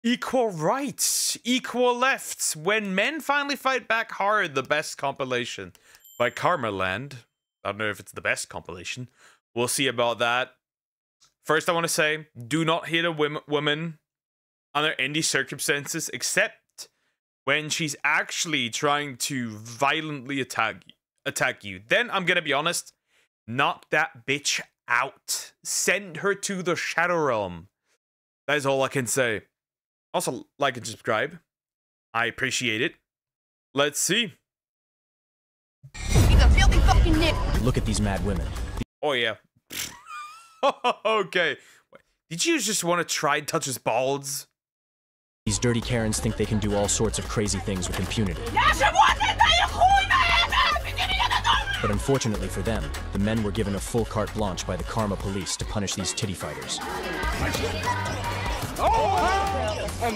Equal rights, equal lefts. When men finally fight back hard, the best compilation by KARMALAND. I don't know if it's the best compilation. We'll see about that. First, I want to say, do not hit a woman under any circumstances except when she's actually trying to violently attack you. Then, I'm gonna be honest, knock that bitch out. Send her to the Shadow Realm. That is all I can say. Also, like and subscribe. I appreciate it. Let's see. He's a filthy fucking nick. Look at these mad women. Oh, yeah. Okay. Did you just want to try and touch his balls? These dirty Karens think they can do all sorts of crazy things with impunity. But unfortunately for them, the men were given a full carte blanche by the Karma police to punish these titty fighters.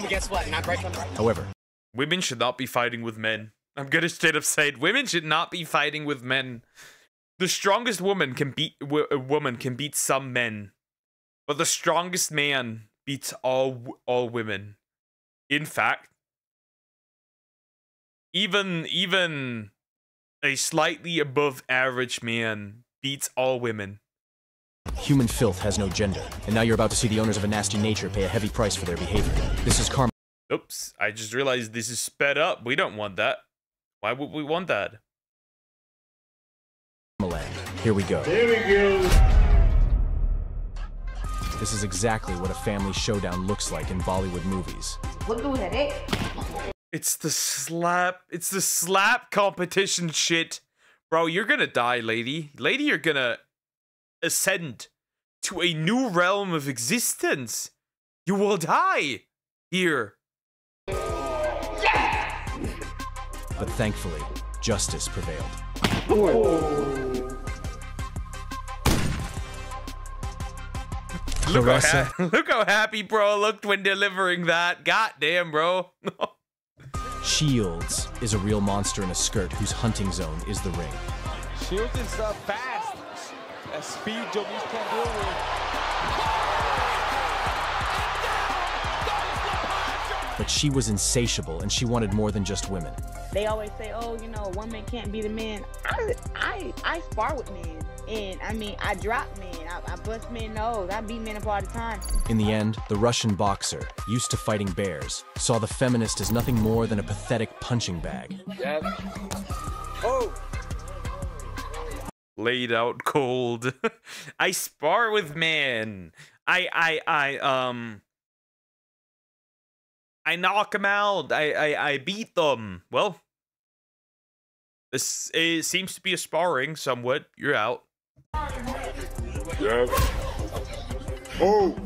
Guess what? Not right. However, women should not be fighting with men. I'm gonna straight up say it. Women should not be fighting with men. The strongest woman can beat some men, but the strongest man beats all women. In fact, even a slightly above average man beats all women. human filth has no gender, and now you're about to see the owners of a nasty nature pay a heavy price for their behavior. This is karma. Oops, I just realized this is sped up. We don't want that. Why would we want that? Here we go. Here we go. This is exactly what a family showdown looks like in Bollywood movies. It's the slap competition shit. Bro, you're gonna die, lady. Lady, you're gonna ascend to a new realm of existence. You will die here. But thankfully, justice prevailed. Look how happy bro looked when delivering that. God damn, bro. Shields is a real monster in a skirt whose hunting zone is the ring. Shields is fast. A speed dummies can deal with. But she was insatiable, and she wanted more than just women. They always say, oh, you know, one man can't be the man. I spar with men. And, I mean, I drop men. I bust men nose. I beat men up all the time. In the end, the Russian boxer, used to fighting bears, saw the feminist as nothing more than a pathetic punching bag. Yep. Oh! Laid out cold. I spar with men. I knock them out. I beat them. Well, this seems to be a sparring somewhat. You're out. Yep. Oh!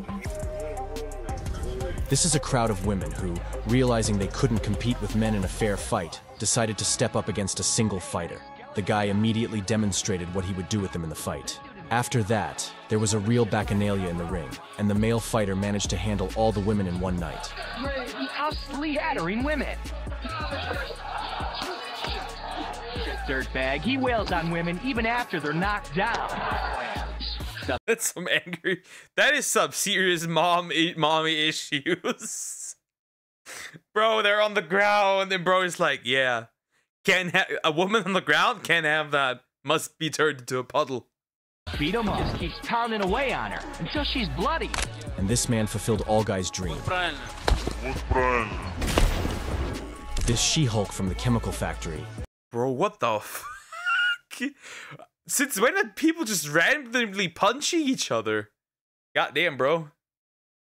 This is a crowd of women who, realizing they couldn't compete with men in a fair fight, decided to step up against a single fighter. The guy immediately demonstrated what he would do with them in the fight. After that, there was a real bacchanalia in the ring, and the male fighter managed to handle all the women in one night. Constantly battering women. Dirtbag, he wails on women even after they're knocked down. That's some angry. That is some serious mommy issues. Bro, they're on the ground, and bro is like, yeah, can't have a woman on the ground. Can't have that. Must be turned into a puddle. Beat him up. Just keeps pounding away on her until she's bloody. And this man fulfilled all guys' dream. This She-Hulk from the chemical factory. Bro, what the fuck? Since when did people just randomly punch each other? Goddamn, bro.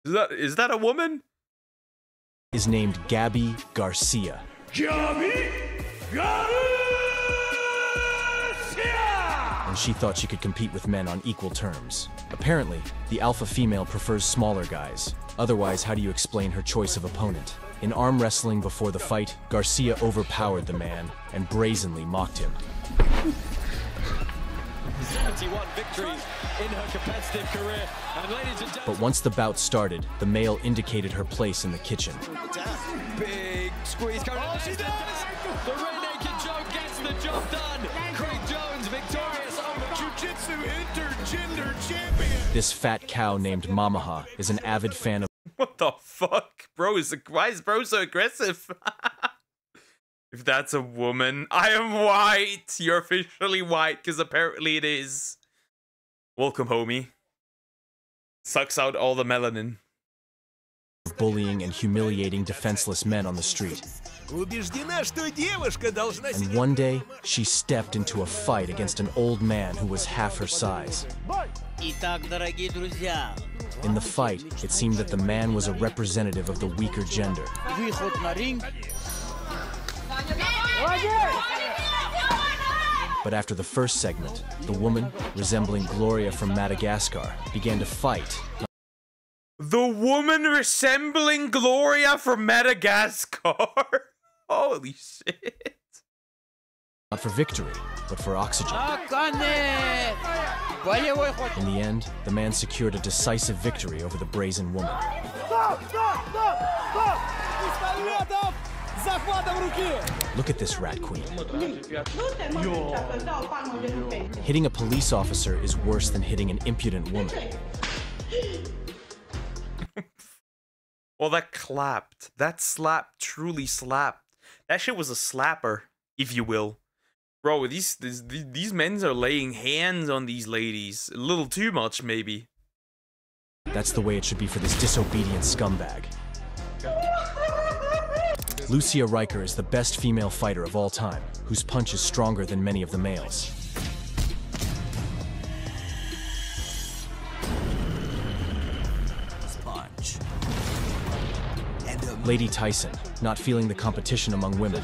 Is that a woman? Is named Gabby Garcia. Gabby Garcia! And she thought she could compete with men on equal terms. Apparently, the alpha female prefers smaller guys. Otherwise, how do you explain her choice of opponent? In arm wrestling before the fight, Garcia overpowered the man and brazenly mocked him. 71 victories in her competitive career. And ladies and gentlemen, But once the bout started, the male indicated her place in the kitchen. big squeeze going on. She does! The rear naked Joe gets the job done. Craig Jones victorious over Jiu-Jitsu Intergender Champion. This fat cow named Mamaha is an avid fan of What What the fuck? Why is bro so aggressive? If that's a woman, I am white. You're officially white, because apparently it is. Welcome, homie. Sucks out all the melanin. Bullying and humiliating defenseless men on the street. And one day, she stepped into a fight against an old man who was half her size. In the fight, it seemed that the man was a representative of the weaker gender. But after the first segment, the woman, resembling Gloria from Madagascar, began to fight. The woman resembling Gloria from Madagascar? Holy shit. Not for victory, but for oxygen. In the end, the man secured a decisive victory over the brazen woman. Look at this rat queen. Hitting a police officer is worse than hitting an impudent woman. Well, that clapped. That slap truly slapped. That shit was a slapper, if you will. Bro, these men are laying hands on these ladies. A little too much, maybe. That's the way it should be for this disobedient scumbag. Lucia Riker is the best female fighter of all time, whose punch is stronger than many of the males. Lady Tyson, not feeling the competition among women,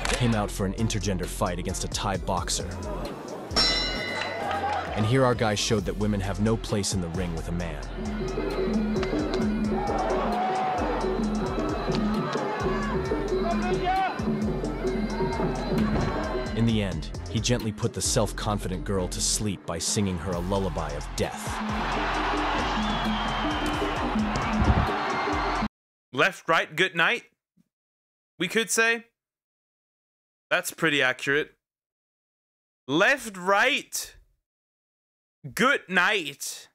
came out for an intergender fight against a Thai boxer. And here our guy showed that women have no place in the ring with a man. In the end, he gently put the self-confident girl to sleep by singing her a lullaby of death. Left, right, good night, we could say. That's pretty accurate. Left, right, good night.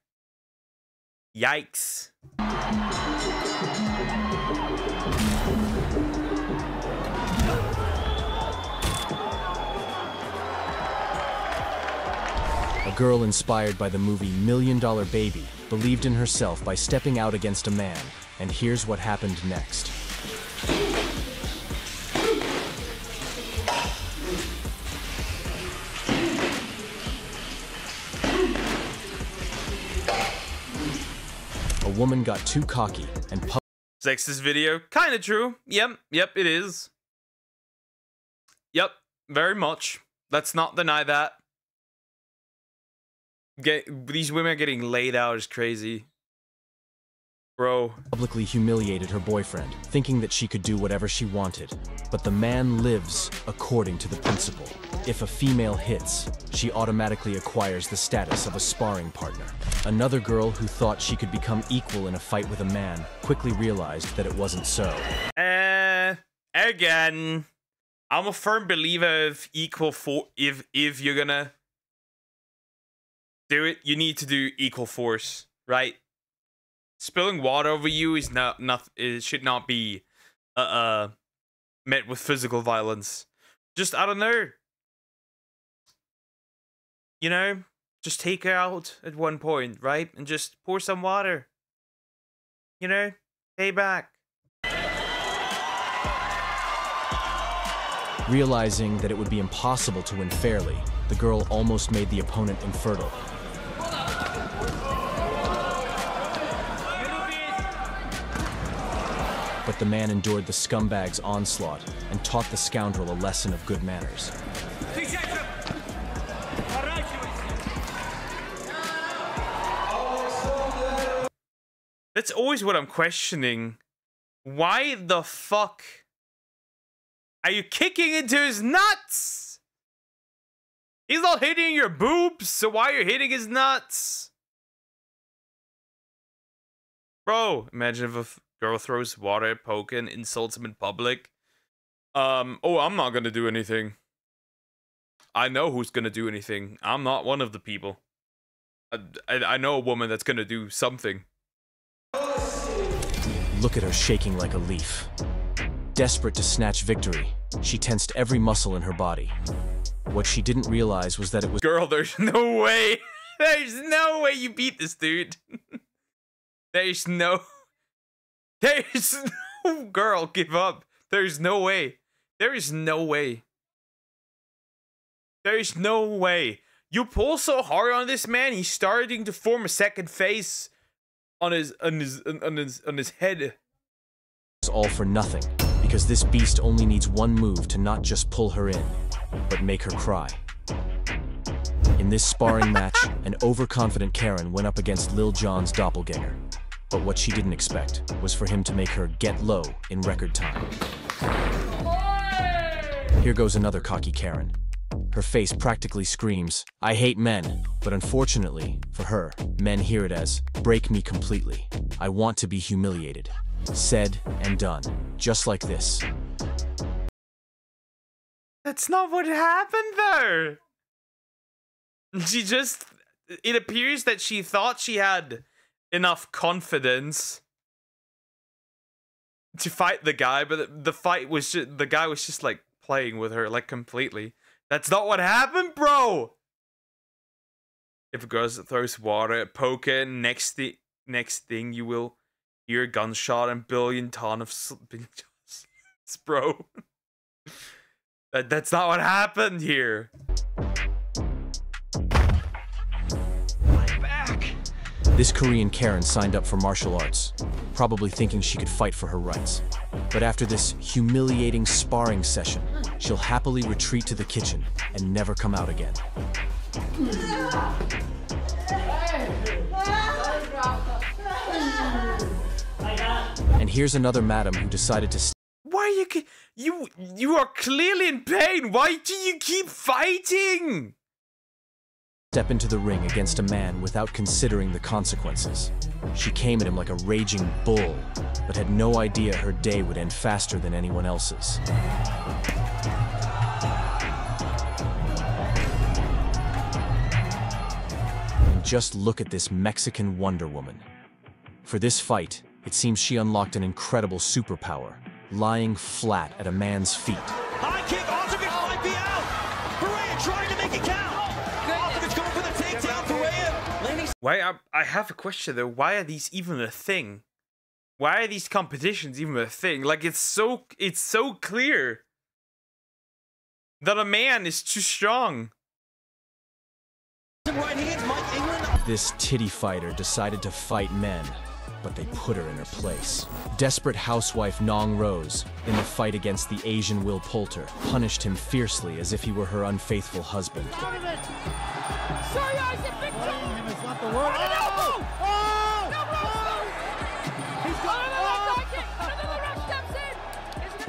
Yikes. A girl inspired by the movie $1 Million Baby believed in herself by stepping out against a man, and here's what happened next. A woman got too cocky and Sexist video? Kinda true. Yep, it is. Yep, very much. Let's not deny that. These women getting laid out is crazy. Bro. Publicly humiliated her boyfriend, thinking that she could do whatever she wanted. But the man lives according to the principle. If a female hits, she automatically acquires the status of a sparring partner. Another girl who thought she could become equal in a fight with a man quickly realized that it wasn't so. Again, I'm a firm believer of equal force. If you're gonna do it, you need to do equal force, right? Spilling water over you is it should not be met with physical violence. Just, I don't know. You know, just take her out at one point, right? And just pour some water. You know, pay back. Realizing that it would be impossible to win fairly, the girl almost made the opponent infertile. But the man endured the scumbag's onslaught and taught the scoundrel a lesson of good manners. That's always what I'm questioning. Why the fuck are you kicking into his nuts? He's not hitting your boobs, so why are you hitting his nuts? Bro, imagine if a girl throws water at Poke and insults him in public. Oh, I'm not gonna do anything. I know who's gonna do anything. I'm not one of the people. I know a woman that's gonna do something. look at her shaking like a leaf. Desperate to snatch victory, she tensed every muscle in her body. What she didn't realize was that it was— Girl, there's no way. There's no way you beat this dude. There's no... Girl, give up. There's no way. There is no way. There is no way. You pull so hard on this man, he's starting to form a second face on his head. It's all for nothing, because this beast only needs one move to not just pull her in, but make her cry. In this sparring match, an overconfident Karen went up against Lil Jon's doppelganger. But what she didn't expect was for him to make her get low in record time. Here goes another cocky Karen. Her face practically screams, "I hate men," but unfortunately, for her, men hear it as, "Break me completely. I want to be humiliated." Said and done, just like this. That's not what happened there. She just... It appears that she thought she had enough confidence to fight the guy, but the fight was just... The guy was just, like, playing with her, like, completely. That's not what happened, bro! If a girl throws water, poke it, next thing you will hear a gunshot and billion ton of bro. That's not what happened here. I'm back. This Korean Karen signed up for martial arts, probably thinking she could fight for her rights. But after this humiliating sparring session, she'll happily retreat to the kitchen and never come out again. And here's another madam who decided to... Why you are clearly in pain. Why do you keep fighting? Step into the ring against a man without considering the consequences. She came at him like a raging bull, but had no idea her day would end faster than anyone else's. And just look at this Mexican Wonder Woman. For this fight, it seems she unlocked an incredible superpower, lying flat at a man's feet. High kick, Osgood might be out. Perea trying to make it count. Osgood's going for the takedown. Perea landing. Why I have a question though. Why are these even a thing? Why are these competitions even a thing? Like it's so clear that a man is too strong. Right hands, Mike England. This titty fighter decided to fight men, but they put her in her place. Desperate housewife Nong Rose, in the fight against the Asian Will Poulter, punished him fiercely as if he were her unfaithful husband.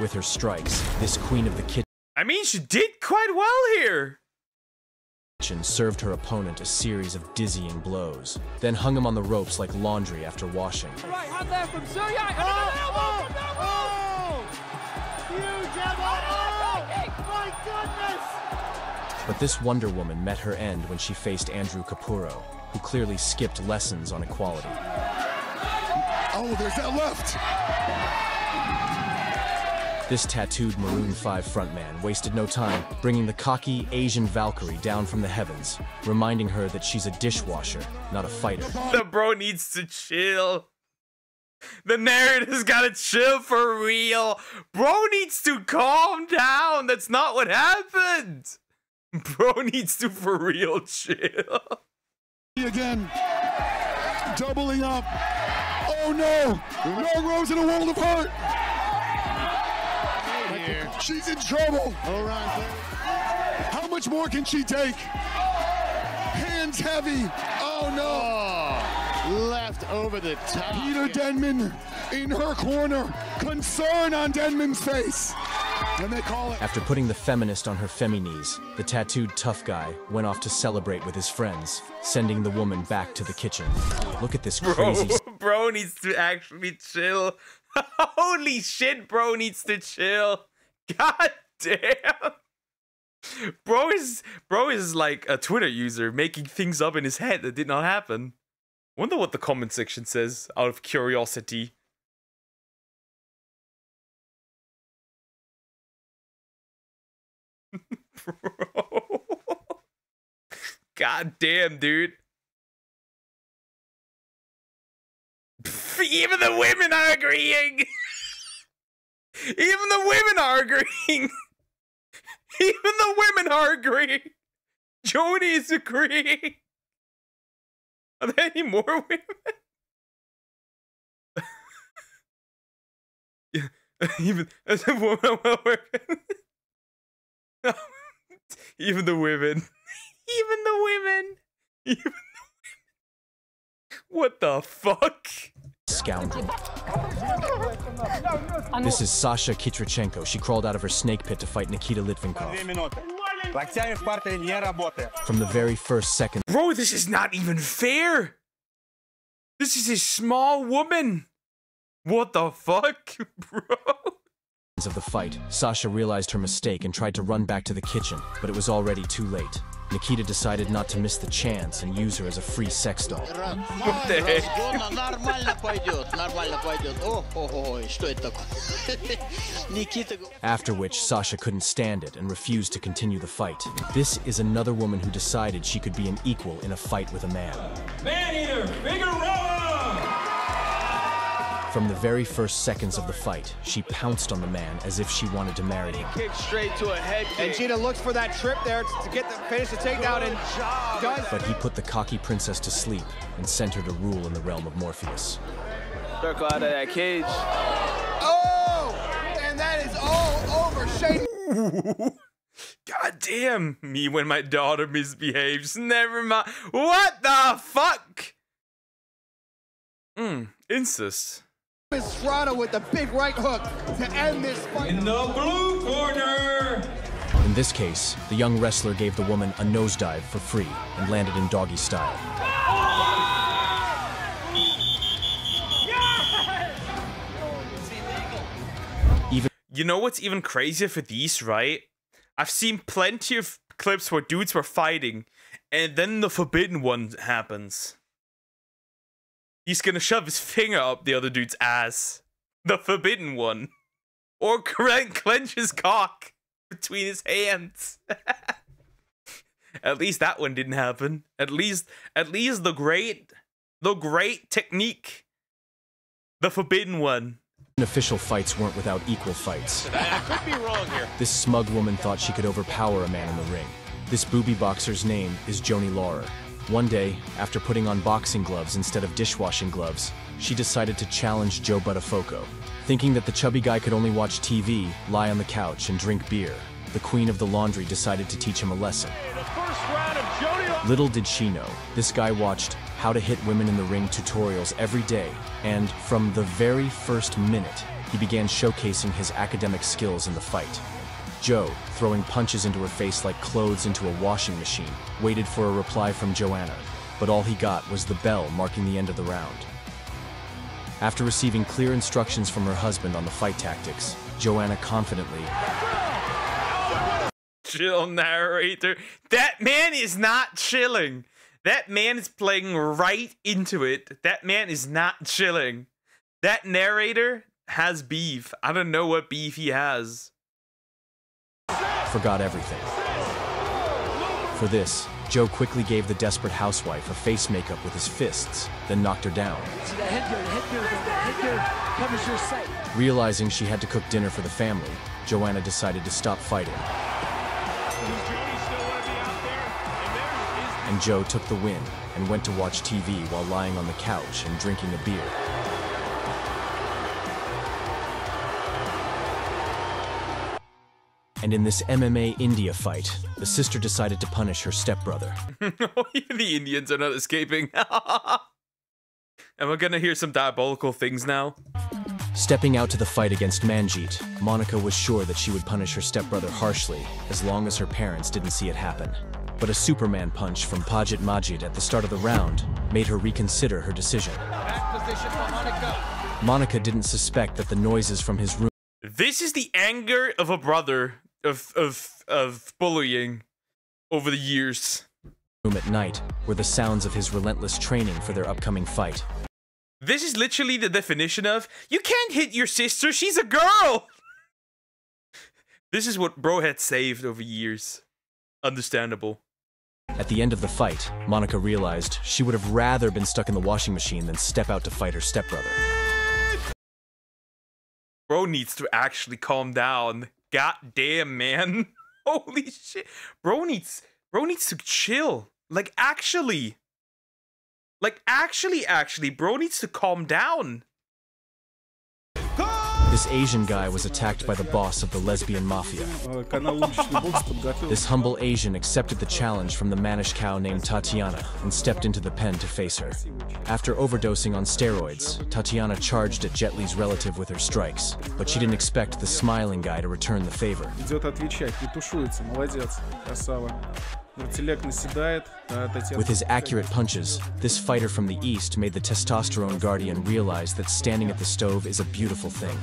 With her strikes, this queen of the kitchen I mean, she did quite well here. served her opponent a series of dizzying blows, then hung him on the ropes like laundry after washing. Right hand there from Surya. Huge elbow. My goodness. But this Wonder Woman met her end when she faced Andrew Capurro, who clearly skipped lessons on equality. Oh, there's that left. This tattooed Maroon 5 frontman wasted no time, bringing the cocky Asian Valkyrie down from the heavens, reminding her that she's a dishwasher, not a fighter. The bro needs to chill. The narrative's gotta chill for real. Bro needs to calm down. That's not what happened. Bro needs to for real chill. Again, doubling up. Oh no! No Rose in a world of hurt. She's in trouble. All right. How much more can she take? Hands heavy. Oh no. Left over the top. Peter Denman in her corner. Concern on Denman's face. And they call it. After putting the feminist on her femi-knees, the tattooed tough guy went off to celebrate with his friends, sending the woman back to the kitchen. Look at this crazy... Bro needs to actually chill. Holy shit, bro needs to chill. God damn. Bro is like a Twitter user making things up in his head that did not happen. Wonder what the comment section says out of curiosity. Bro. God damn, dude. Even the women are agreeing. Even the women are agreeing. Even the women are agreeing. Jody is agreeing. Are there any more women? Yeah, even as a woman, even the women, even the women, even the women. What the fuck? Scoundrel. This is Sasha Kitrichenko. She crawled out of her snake pit to fight Nikita Litvinkov. From the very first second. Bro, this is not even fair. This is a small woman. What the fuck, bro? Of the fight, Sasha realized her mistake and tried to run back to the kitchen, but it was already too late. Nikita decided not to miss the chance and use her as a free sex doll. What the heck? After which, Sasha couldn't stand it and refused to continue the fight. This is another woman who decided she could be an equal in a fight with a man. Man-eater, Figueroa! From the very first seconds of the fight, she pounced on the man as if she wanted to marry him. Kick straight to a head kick. And Gina looks for that trip there to get the finish the takedown and does. But he put the cocky princess to sleep and sent her to rule in the realm of Morpheus. Circle out of that cage. Oh! And that is all over. Shane. God damn. Me when my daughter misbehaves. Never mind. What the fuck? Incest. Estrada with the big right hook to end this fight. In the blue corner! In this case, the young wrestler gave the woman a nosedive for free and landed in doggy style. You know what's even crazier for these, right? I've seen plenty of clips where dudes were fighting, and then the forbidden one happens. He's gonna shove his finger up the other dude's ass. The forbidden one. Or clench his cock between his hands. At least that one didn't happen. At least the great technique. The forbidden one. Official fights weren't without equal fights. I could be wrong here. This smug woman thought she could overpower a man in the ring. This booby boxer's name is Joni Laurer. One day, after putting on boxing gloves instead of dishwashing gloves, she decided to challenge Joe Buttafogo. Thinking that the chubby guy could only watch TV, lie on the couch, and drink beer, the queen of the laundry decided to teach him a lesson. Little did she know, this guy watched How to Hit Women in the Ring tutorials every day, and from the very first minute, he began showcasing his academic skills in the fight. Joe, throwing punches into her face like clothes into a washing machine, waited for a reply from Joanna, but all he got was the bell marking the end of the round. After receiving clear instructions from her husband on the fight tactics, Joanna confidently... Chill, narrator. That man is not chilling. That man is playing right into it. That man is not chilling. That narrator has beef. I don't know what beef he has. Forgot everything. For this, Joe quickly gave the desperate housewife a face makeup with his fists, then knocked her down. Realizing she had to cook dinner for the family, Joanna decided to stop fighting. And Joe took the win and went to watch TV while lying on the couch and drinking a beer. And in this MMA India fight, the sister decided to punish her stepbrother. The Indians are not escaping. Am I gonna hear some diabolical things now? Stepping out to the fight against Manjeet, Monica was sure that she would punish her stepbrother harshly, as long as her parents didn't see it happen. But a Superman punch from Pajit Majid at the start of the round made her reconsider her decision. Monica didn't suspect that the noises from his room... This is the anger of a brother of bullying over the years. ...at night were the sounds of his relentless training for their upcoming fight. This is literally the definition of, you can't hit your sister, she's a girl! This is what bro had saved over years. Understandable. At the end of the fight, Monica realized she would have rather been stuck in the washing machine than step out to fight her stepbrother. Bro needs to actually calm down. God damn, man. Holy shit. Bro needs to chill. Like, actually, bro needs to calm down. This Asian guy was attacked by the boss of the lesbian mafia. This humble Asian accepted the challenge from the mannish cow named Tatiana and stepped into the pen to face her. After overdosing on steroids, Tatiana charged at Jet Li's relative with her strikes, but she didn't expect the smiling guy to return the favor. With his accurate punches, this fighter from the East made the testosterone guardian realize that standing at the stove is a beautiful thing.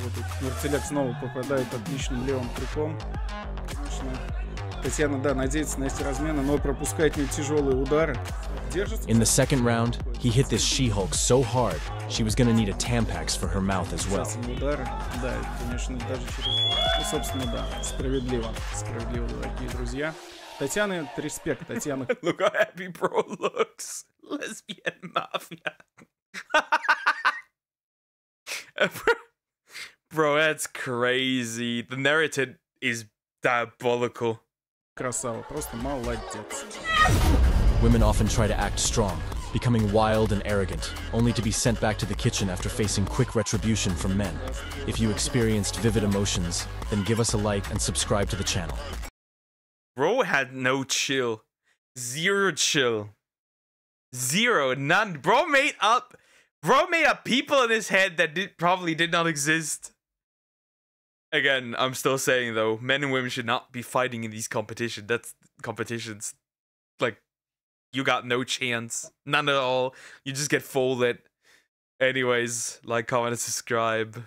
In the second round, he hit this She-Hulk so hard, she was gonna need a Tampax for her mouth as well. Look how happy bro looks. Lesbian mafia. Bro, that's crazy. The narrative is diabolical. Women often try to act strong, becoming wild and arrogant, only to be sent back to the kitchen after facing quick retribution from men. If you experienced vivid emotions, then give us a like and subscribe to the channel. Bro had no chill. Zero chill. Zero. None. Bro made up people in his head that probably did not exist. Again, I'm still saying though, men and women should not be fighting in these competitions. That's competitions. Like, you got no chance. None at all. You just get folded. Anyways, like, comment, and subscribe.